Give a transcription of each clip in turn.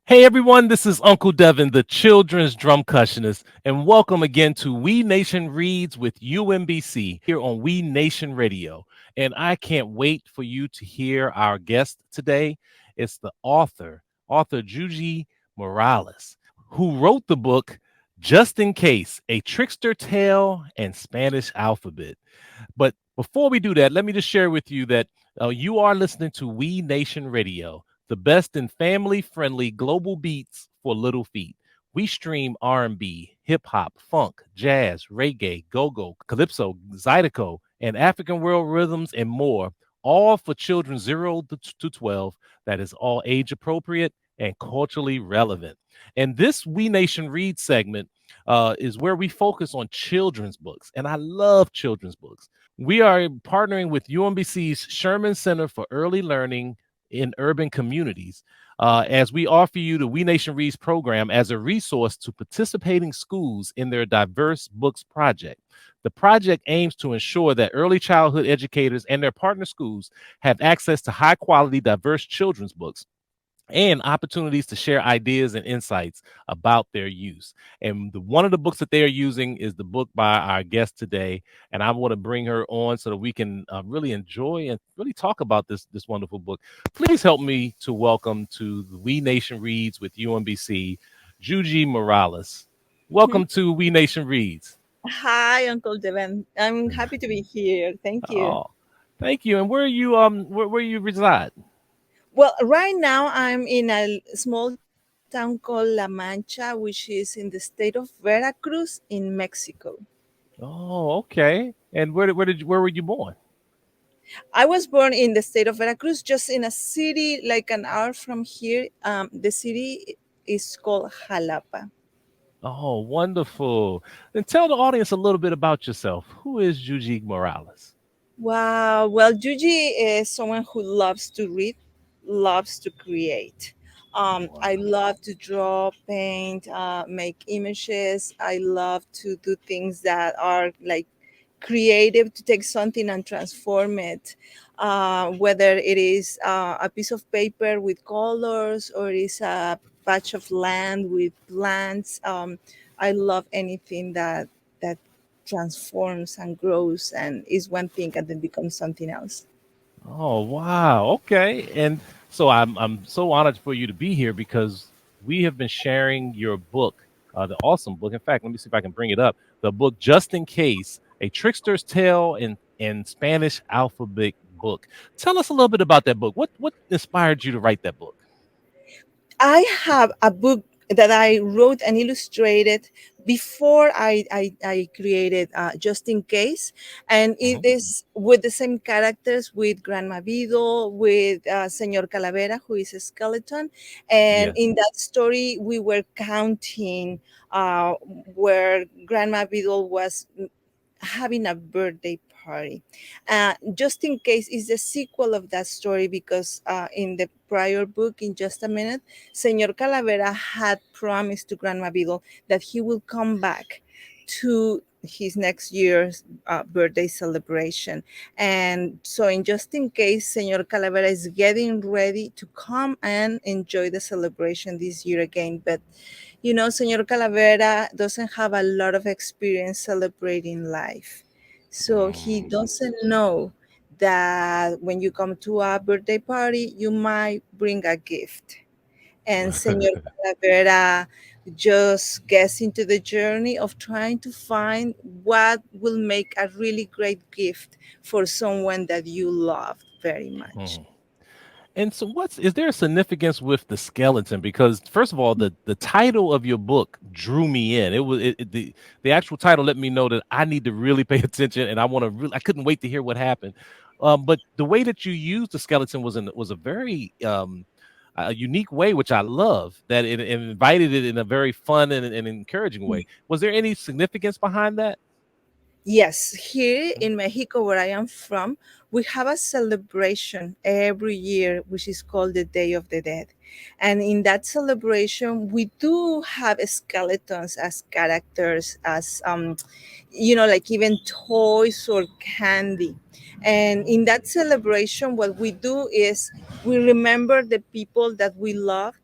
Hey everyone, this is Uncle Devin, the children's drum cushionist, and welcome again to We Nation Reads with UMBC here on We Nation Radio. And I can't wait for you to hear our guest today. It's the author Yuyi Morales, who wrote the book Just in Case, a Trickster Tale and Spanish Alphabet. But before we do that, let me just share with you that you are listening to We Nation Radio, the best in family-friendly global beats for little feet. We stream R&B, hip hop, funk, jazz, reggae, go-go, calypso, zydeco, and African world rhythms and more, all for children 0 to 12. That is all age appropriate and culturally relevant. And this We Nation Read segment is where we focus on children's books, and I love children's books. We are partnering with UMBC's Sherman Center for Early Learning in Urban Communities as we offer you the We Nation Reads program as a resource to participating schools in their diverse books project. The project aims to ensure that early childhood educators and their partner schools have access to high quality, diverse children's books and opportunities to share ideas and insights about their use. And one of the books that they are using is the book by our guest today, and I want to bring her on so that we can really enjoy and really talk about this wonderful book. Please help me to welcome to the We Nation Reads with UMBC, Yuyi Morales. Welcome to We Nation Reads. Hi, Uncle Devin. I'm happy to be here. Thank you. Oh, thank you. And where are you? Where you reside? Well, right now I'm in a small town called La Mancha, which is in the state of Veracruz in Mexico. Oh, okay. And where were you born? I was born in the state of Veracruz, just in a city like an hour from here. The city is called Jalapa. Oh, wonderful. Then tell the audience a little bit about yourself. Who is Yuyi Morales? Wow. Well, Juji is someone who loves to read, loves to create. Wow. I love to draw, paint, make images. I love to do things that are like creative, to take something and transform it. Whether it is a piece of paper with colors or it is a patch of land with plants. I love anything that transforms and grows and is one thing and then becomes something else. Oh, wow. Okay. And so I'm so honored for you to be here because we have been sharing your book, the awesome book. In fact, let me see if I can bring it up. The book Just in Case, a Trickster's Tale in Spanish alphabet book. Tell us a little bit about that book. What inspired you to write that book? I have a book that I wrote and illustrated before I created Just in Case. And it Mhm. is with the same characters with Grandma Beadle, with Senor Calavera, who is a skeleton. And Yes. in that story, we were counting where Grandma Beadle was having a birthday party. Just in Case is the sequel of that story because in the prior book, in Just a Minute, Senor Calavera had promised to Grandma Beadle that he will come back to his next year's birthday celebration. And so, in Just in Case, Senor Calavera is getting ready to come and enjoy the celebration this year again. But Senor Calavera doesn't have a lot of experience celebrating life. So he Mm. doesn't know that when you come to a birthday party, you might bring a gift. And Senor Calavera just gets into the journey of trying to find what will make a really great gift for someone that you love very much. Mhm. And so what's is there a significance with the skeleton? Because first of all, the title of your book drew me in. The actual title let me know that I need to really pay attention and I want to really I couldn't wait to hear what happened. But the way that you used the skeleton was a very a unique way, which I love, that it invited it in a very fun and encouraging way. Was there any significance behind that? Yes, here in Mexico, where I am from, we have a celebration every year, which is called the Day of the Dead. And in that celebration, we do have skeletons as characters, as, like even toys or candy. And in that celebration, what we do is we remember the people that we love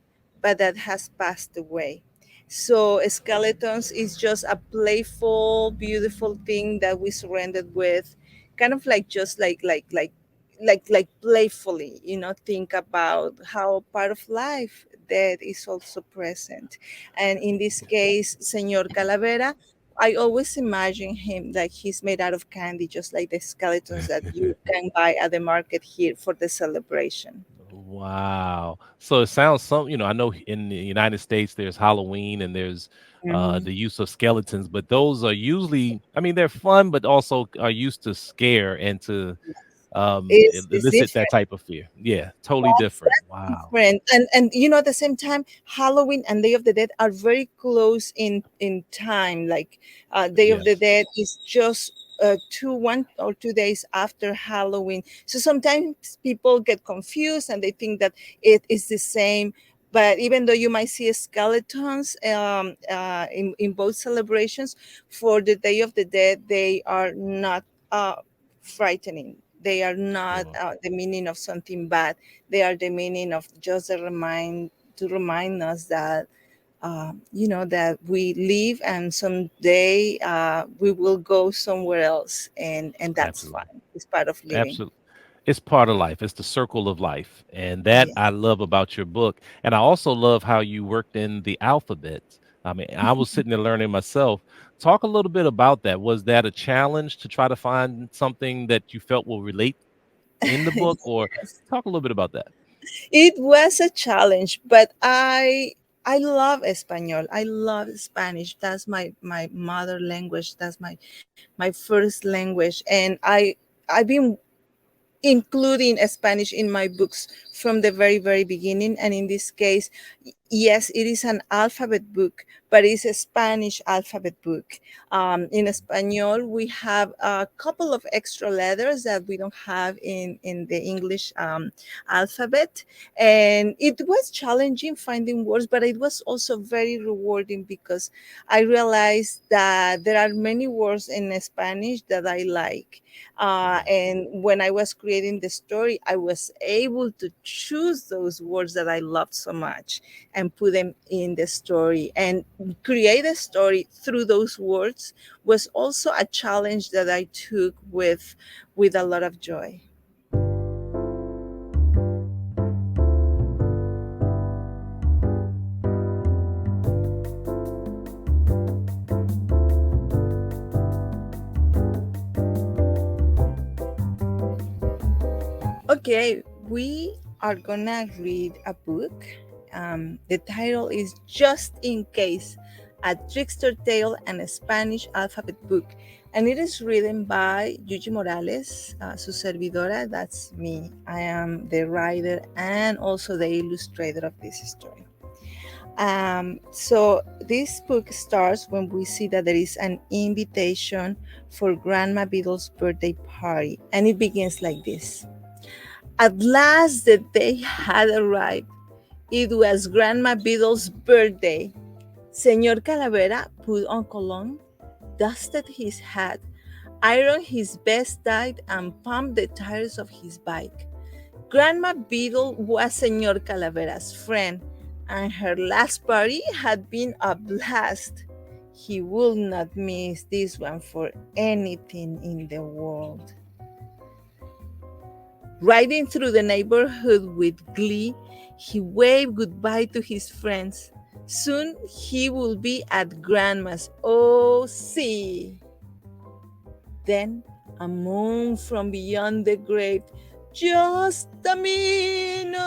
but that has passed away. So skeletons is just a playful, beautiful thing that we surrendered with, kind of like just like playfully, think about how part of life that is also present. And in this case, Señor Calavera, I always imagine him like he's made out of candy, just like the skeletons that you can buy at the market here for the celebration. Wow. So it sounds some, I know in the United States there's Halloween and there's Mhm. the use of skeletons, but those are usually, I mean, they're fun, but also are used to scare and to It's elicit that different. type of fear. Yeah, totally different. That's Wow. different. And at the same time, Halloween and Day of the Dead are very close in time. Like Day of the Yes. Dead is just 1 or 2 days after Halloween. So sometimes people get confused and they think that it is the same. But even though you might see skeletons in both celebrations, for the Day of the Dead, they are not frightening. They are not Sure. the meaning of something bad. They are the meaning of just to remind us that that we live and someday we will go somewhere else, and that's Absolutely. fine. It's part of living. Absolutely. It's part of life. It's the circle of life. And that Yeah. I love about your book. And I also love how you worked in the alphabet. I mean, I was sitting there learning myself. Talk a little bit about that. Was that a challenge to try to find something that you felt will relate in the book, or Yes. talk a little bit about that? It was a challenge, but I love Espanol. I love Spanish. That's my mother language. That's my first language, and I've been including Spanish in my books from the very beginning. And in this case, yes, it is an alphabet book, but it's a Spanish alphabet book. In Espanol, we have a couple of extra letters that we don't have in the English alphabet. And it was challenging finding words, but it was also very rewarding because I realized that there are many words in Spanish that I like. Yeah, And when I was creating the story, I was able to choose those words that I loved so much and put them in the story. And create a story through those words was also a challenge that I took with a lot of joy. Okay, we are gonna read a book. The title is Just in Case, a Trickster Tale and a Spanish Alphabet Book. And it is written by Yuyi Morales, su servidora, that's me. I am the writer and also the illustrator of this story. So this book starts when we see that there is an invitation for Grandma Beetle's birthday party. And it begins like this. At last, the day had arrived. It was Grandma Beetle's birthday. Señor Calavera put on cologne, dusted his hat, ironed his best tie, and pumped the tires of his bike. Grandma Beetle was Señor Calavera's friend, and her last party had been a blast. He would not miss this one for anything in the world. Riding through the neighborhood with glee, he waved goodbye to his friends. Soon he will be at Grandma's. Oh, see. Then a moan from beyond the grave. Just a minute.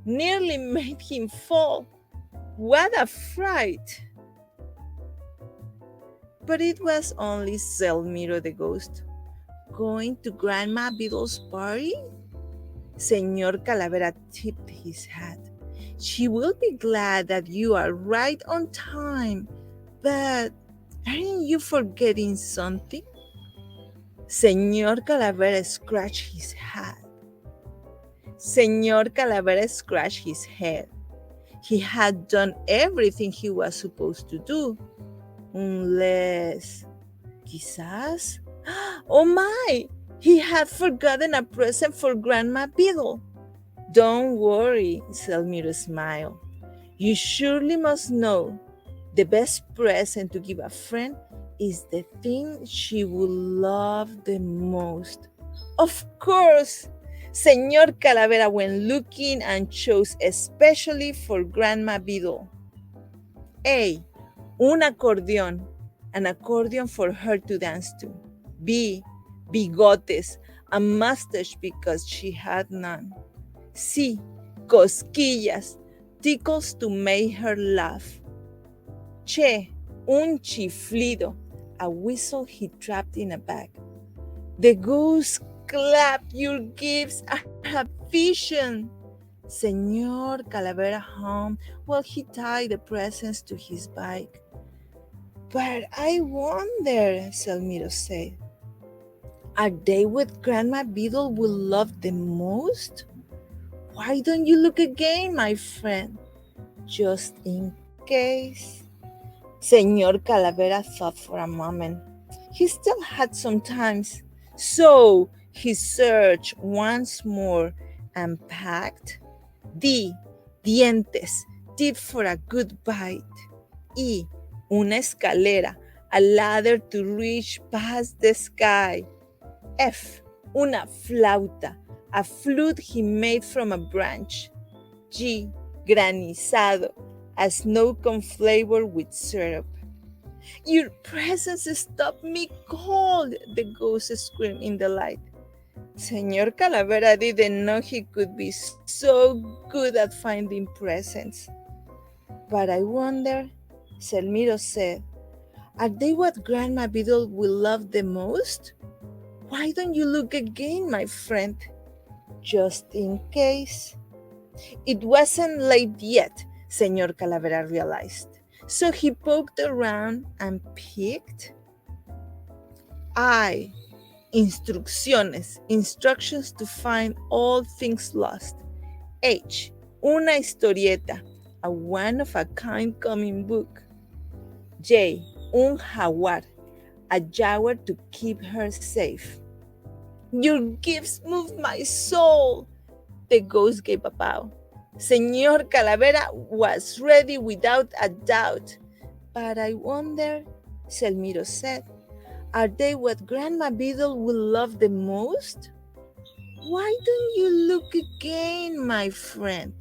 Nearly made him fall. What a fright! But it was only Selmiro the ghost. Going to Grandma Beetle's party? Señor Calavera tipped his hat. She will be glad that you are right on time, but aren't you forgetting something? Señor Calavera scratched his head. Señor Calavera scratched his head. He had done everything he was supposed to do, unless, quizás, oh my, he had forgotten a present for Grandma Beetle. Don't worry, Selmiro smiled. You surely must know the best present to give a friend is the thing she will love the most. Of course, Señor Calavera went looking and chose especially for Grandma Beadle. A. Un acordeón, an accordion for her to dance to. B. Bigotes, a mustache because she had none. C. Cosquillas, tickles to make her laugh. Che, un chiflido, a whistle he trapped in a bag. The goose clapped, your gifts are a vision. Señor Calavera hummed while he tied the presents to his bike. But I wonder, Selmiro said, are they what Grandma Beadle will love the most? Why don't you look again, my friend? Just in case. Señor Calavera thought for a moment. He still had some time, so he searched once more and packed D. Dientes, teeth for a good bite. E. Una escalera, a ladder to reach past the sky. F. Una flauta, a flute he made from a branch. G. Granizado, a snow cone flavor with syrup. Your presence stopped me cold, the ghost screamed in the light. Señor Calavera didn't know he could be so good at finding presents. But I wonder, Selmiro said, are they what Grandma Beadle will love the most? Why don't you look again, my friend? Just in case. It wasn't late yet, Señor Calavera realized. So he poked around and picked I. Instructions to find all things lost. H. Una historieta, a one-of-a-kind comic book. J. Un jaguar, a jaguar to keep her safe. Your gifts moved my soul. The ghost gave a bow. Señor Calavera was ready without a doubt. But I wonder, Selmiro said, are they what Grandma Beadle will love the most? Why don't you look again, my friend?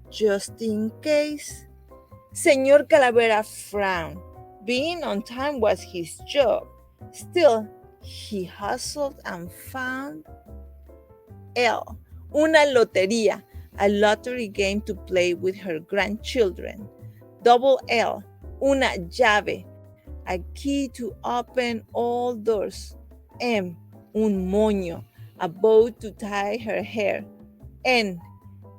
Just in case. Señor Calavera frowned. Being on time was his job. Still, he hustled and found L. Una lotería, a lottery game to play with her grandchildren. Double L. Una llave, a key to open all doors. M. Un moño, a bow to tie her hair. N.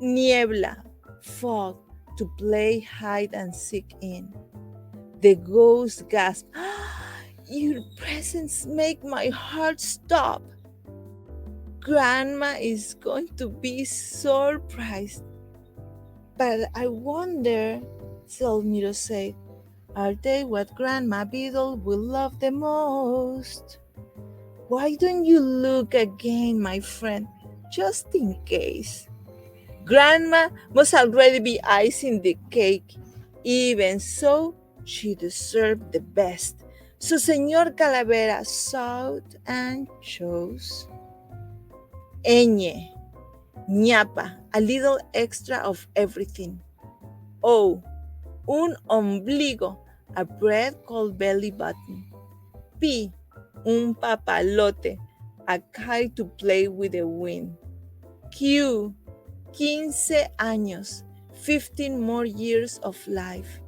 Niebla, fog, to play hide and seek in. The ghost gasped, your presence make my heart stop. Grandma is going to be surprised. But I wonder, Selmiro said, are they what Grandma Beadle will love the most? Why don't you look again, my friend, just in case? Grandma must already be icing the cake. Even so, she deserved the best. So Señor Calavera sought and chose. Ñ, ñapa, a little extra of everything. O, un ombligo, a bread called belly button. P, un papalote, a kite to play with the wind. Q, 15 años, 15 more years of life.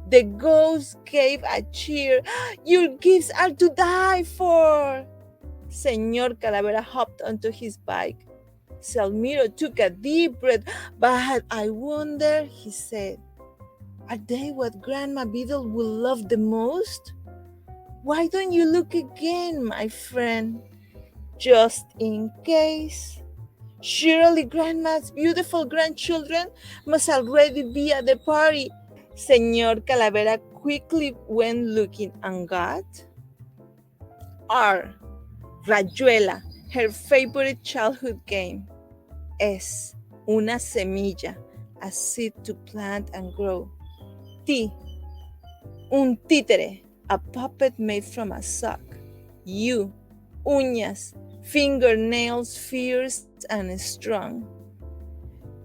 The ghost gave a cheer. Your gifts are to die for. Señor Calavera hopped onto his bike. Selmiro took a deep breath. But I wonder, he said, are they what Grandma Beadle will love the most? Why don't you look again, my friend? Just in case. Surely Grandma's beautiful grandchildren must already be at the party. Señor Calavera quickly went looking and got R. Rayuela, her favorite childhood game. S. Una semilla, a seed to plant and grow. T, un títere, a puppet made from a sock. U, uñas, fingernails fierce and strong.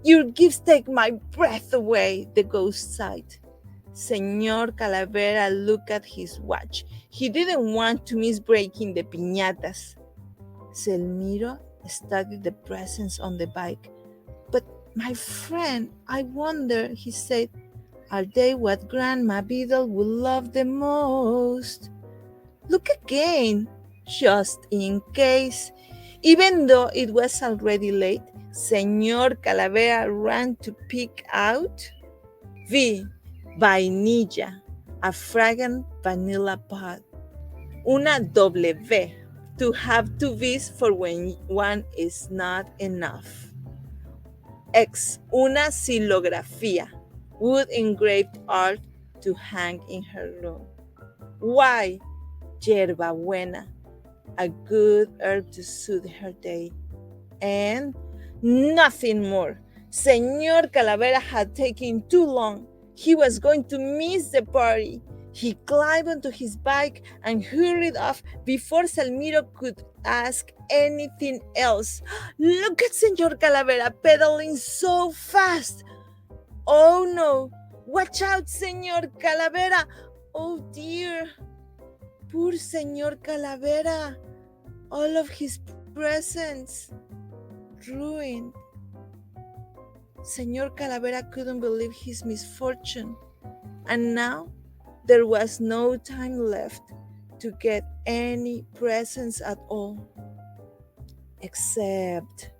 Your gifts take my breath away, the ghost sighed. Señor Calavera looked at his watch. He didn't want to miss breaking the piñatas. Selmiro studied the presents on the bike. But my friend, I wonder, he said, are they what Grandma Beadle would love the most? Look again, just in case. Even though it was already late, Señor Calavera ran to pick out V, vainilla, a fragrant vanilla pod. Una W, to have two V's for when one is not enough. X, una silografía, wood engraved art to hang in her room. Y, yerba buena, a good herb to soothe her day. And nothing more. Señor Calavera had taken too long. He was going to miss the party. He climbed onto his bike and hurried off before Salmiro could ask anything else. Look at Señor Calavera pedaling so fast. Oh no, watch out, Señor Calavera. Oh dear, poor Señor Calavera. All of his presents ruined. Señor Calavera couldn't believe his misfortune, and now there was no time left to get any presents at all. Except,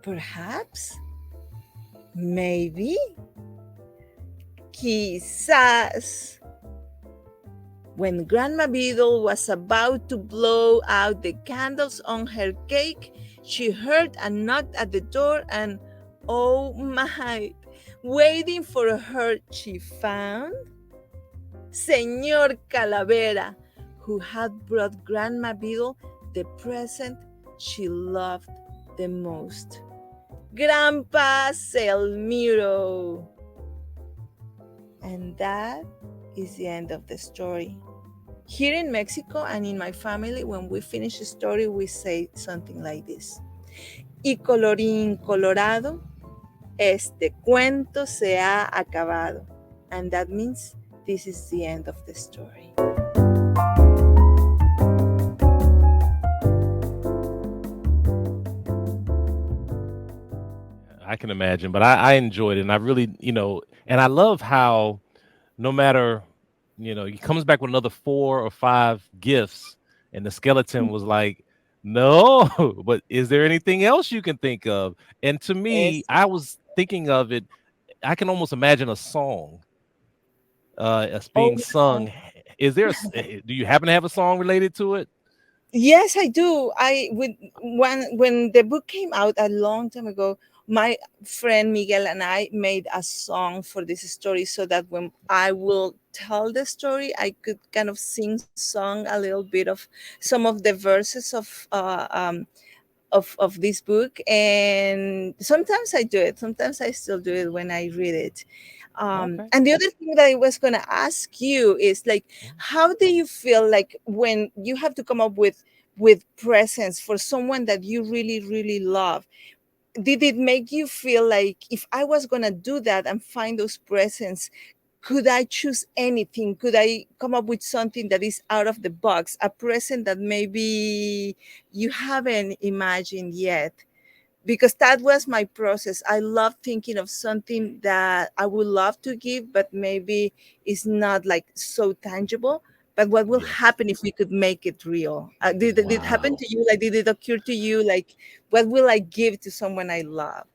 perhaps, maybe, quizás. When Grandma Beadle was about to blow out the candles on her cake, she heard a knock at the door and, oh my, waiting for her she found Señor Calavera, who had brought Grandma Beadle the present she loved the most. Grandpa Selmiro. And that is the end of the story. Here in Mexico and in my family, when we finish a story, we say something like this. Y colorín colorado, este cuento se ha acabado. And that means this is the end of the story. I can imagine, but I enjoyed it, and I really, and I love how no matter, he comes back with another 4 or 5 gifts, and the skeleton was like, no, but is there anything else you can think of? And to me, Yes. I was thinking of it. I can almost imagine a song as Oh, being sung. Is there? Do you happen to have a song related to it? yes, I do. I with when the book came out a long time ago, my friend Miguel and I made a song for this story so that when I will tell the story, I could kind of song a little bit of some of the verses of this book. And sometimes I do it. Sometimes I still do it when I read it. Okay. And the other thing that I was going to ask you is like, how do you feel like when you have to come up with presents for someone that you really really love? Did it make you feel like if I was going to do that and find those presents, could I choose anything? Could I come up with something that is out of the box, a present that maybe you haven't imagined yet? Because that was my process. I love thinking of something that I would love to give, but maybe it's not like so tangible. But what will Yes. happen if we could make it real? Did it happen Wow. to you? Like, did it occur to you? Like, what will I give to someone I love?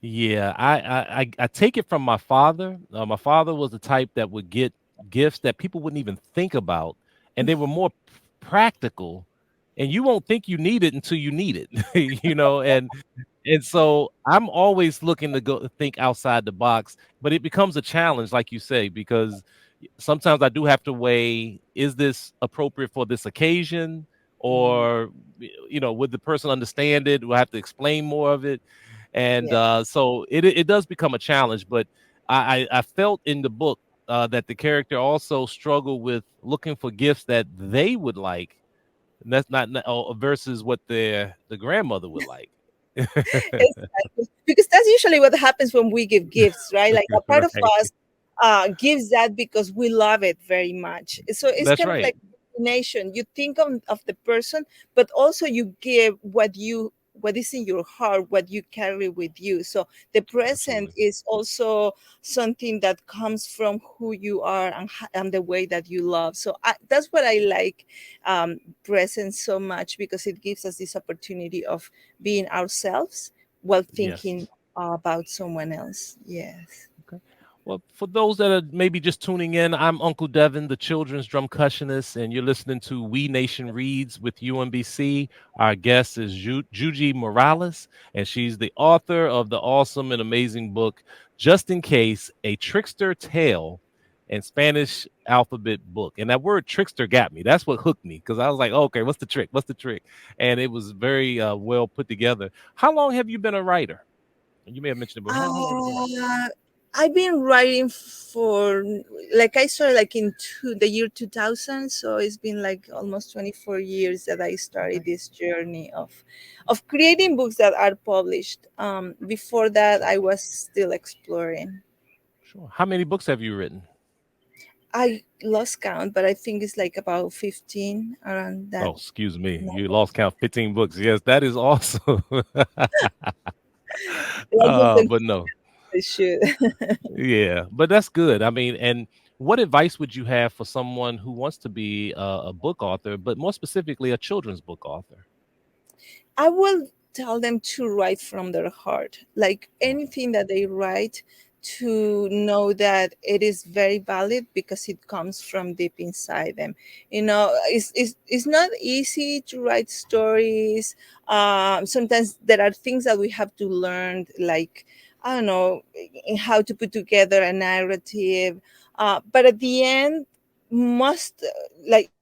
Yeah, I take it from my father. My father was the type that would get gifts that people wouldn't even think about, and they were more practical, and you won't think you need it until you need it, and so I'm always looking to go think outside the box, but it becomes a challenge, like you say, because sometimes I do have to weigh, is this appropriate for this occasion? Mm. Or, would the person understand it? Do I have to explain more of it? And Yes. so it does become a challenge. But I felt in the book that the character also struggled with looking for gifts that they would like, and that's not versus what the grandmother would like. Exactly. Because that's usually what happens when we give gifts, right? Like a part of Right. us gives that because we love it very much. So it's That's kind of right. like a combination. You think of the person, but also you give what is in your heart, what you carry with you. So the present Absolutely. is also something that comes from who you are and the way that you love. So that's what I like present so much, because it gives us this opportunity of being ourselves while Yes. thinking about someone else. Yes. Okay. Well, for those that are maybe just tuning in, I'm Uncle Devin, the children's drum cushionist, and you're listening to We Nation Reads with UMBC. Our guest is Yuyi Morales, and she's the author of the awesome and amazing book, Just in Case, A Trickster Tale and Spanish Alphabet Book. And that word trickster got me. That's what hooked me, because I was like, okay, what's the trick? What's the trick? And it was very well put together. How long have you been a writer? You may have mentioned it, but how long have you been writing? Uh, I've been writing for, like, I started like the year 2000, so it's been like almost 24 years that I started Okay. this journey of creating books that are published. Before that, I was still exploring. Sure. How many books have you written? I lost count, but I think it's like about 15, around that Oh, excuse me. You number. lost count 15 books. Yes, that is awesome. I just don't But no. think I should. Yeah, but that's good. I mean, and what advice would you have for someone who wants to be a book author, but more specifically a children's book author? I will tell them to write from their heart, like Mm, anything that they write, to know that it is very valid because it comes from deep inside them. It's not easy to write stories. Sometimes there are things that we have to learn, like, I don't know, how to put together a narrative. But at the end, must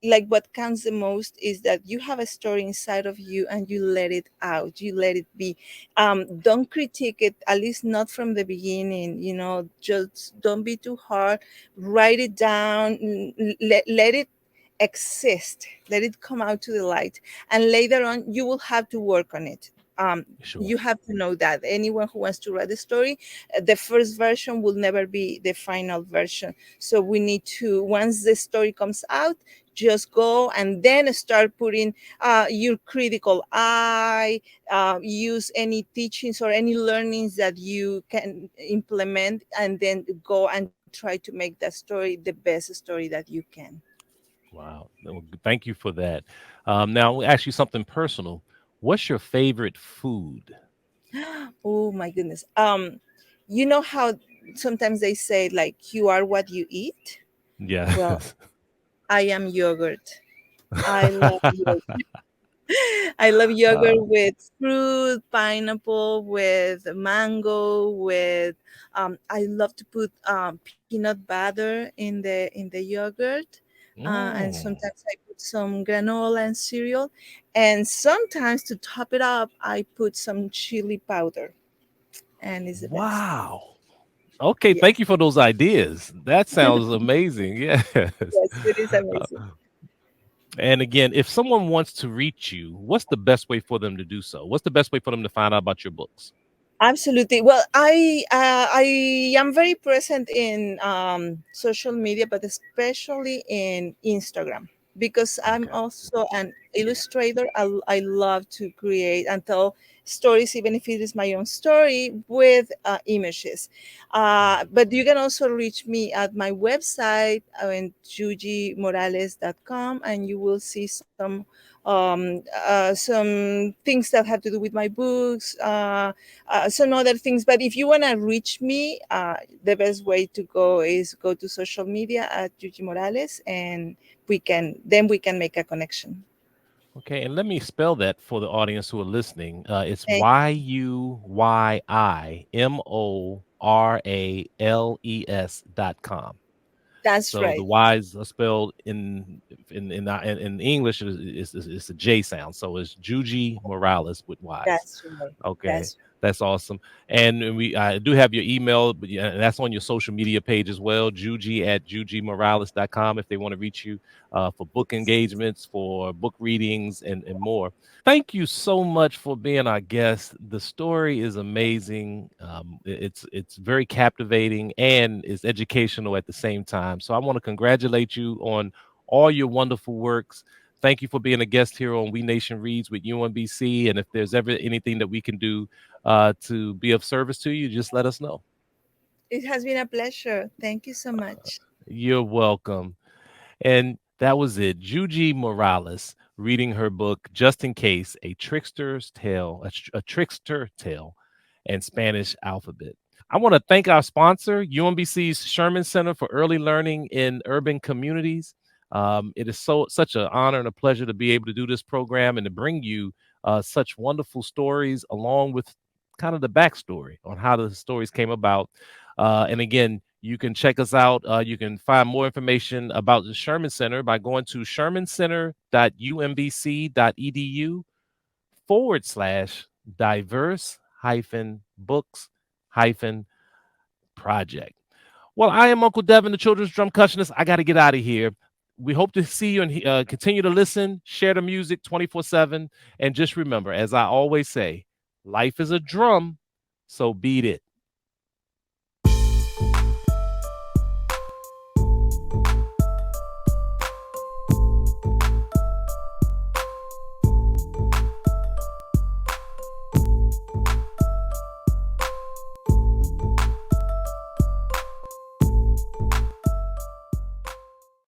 like what counts the most is that you have a story inside of you and you let it out, you let it be. Don't critique it, at least not from the beginning. Just don't be too hard. Write it down. Let it exist, let it come out to the light, and later on you will have to work on it. sure. You have to know that anyone who wants to write a story, the first version will never be the final version. So we need to, once the story comes out, just go and then start putting your critical eye, use any teachings or any learnings that you can implement, and then go and try to make that story the best story that you can. Wow. Well, thank you for that. Now, we'll ask you something personal. What's your favorite food? Oh my goodness. You know how sometimes they say, like, you are what you eat? Well, Yes. I am yogurt. I love yogurt. I love yogurt uh, with fruit, pineapple, with mango, with I love to put peanut butter in the yogurt. And mm, sometimes I put some granola and cereal. And sometimes, to top it up, I put some chili powder, and it's the best. wow. Okay, Yes, thank you for those ideas. That sounds amazing. Yes. yes, it is Uh, amazing. and again, if someone wants to reach you, what's the best way for them to do so? What's the best way for them to find out about your books? Absolutely. Well, I am very present in social media, but especially in Instagram, because I'm Okay. also an illustrator. I love to create and tell stories, even if it is my own story, with images. But you can also reach me at my website, yuyimorales.com, and you will see some things that have to do with my books. Some other things. But if you want to reach me, the best way to go is go to social media at Yuyi Morales, and we can make a connection. Okay, and let me spell that for the audience who are listening. It's Thank YUYIMORALES.com. That's So the right. Y's are spelled in English. It's a J sound. So it's Juji Morales with Y's. That's right. Okay. That's right. That's awesome. And I do have your email, but yeah, that's on your social media page as well, juji@jujimorales.com if they want to reach you for book engagements, for book readings, and more. Thank you so much for being our guest. The story is amazing. It's very captivating and is educational at the same time. So I want to congratulate you on all your wonderful works. Thank you for being a guest here on We Nation Reads with UMBC. And if there's ever anything that we can do to be of service to you, just let us know. It has been a pleasure. Thank you so much. You're welcome. And that was it. Juji Morales reading her book, Just in Case, a Trickster Tale, and Spanish Alphabet. I want to thank our sponsor, UMBC's Sherman Center for Early Learning in Urban Communities. It is such an honor and a pleasure to be able to do this program and to bring you such wonderful stories along with kind of the backstory on how the stories came about. And again, you can check us out. You can find more information about the Sherman Center by going to shermancenter.umbc.edu/diverse books project. Well, I am Uncle Devin, the children's drum cushionist. I got to get out of here. We hope to see you and continue to listen, share the music 24/7. And just remember, as I always say, life is a drum, so beat it.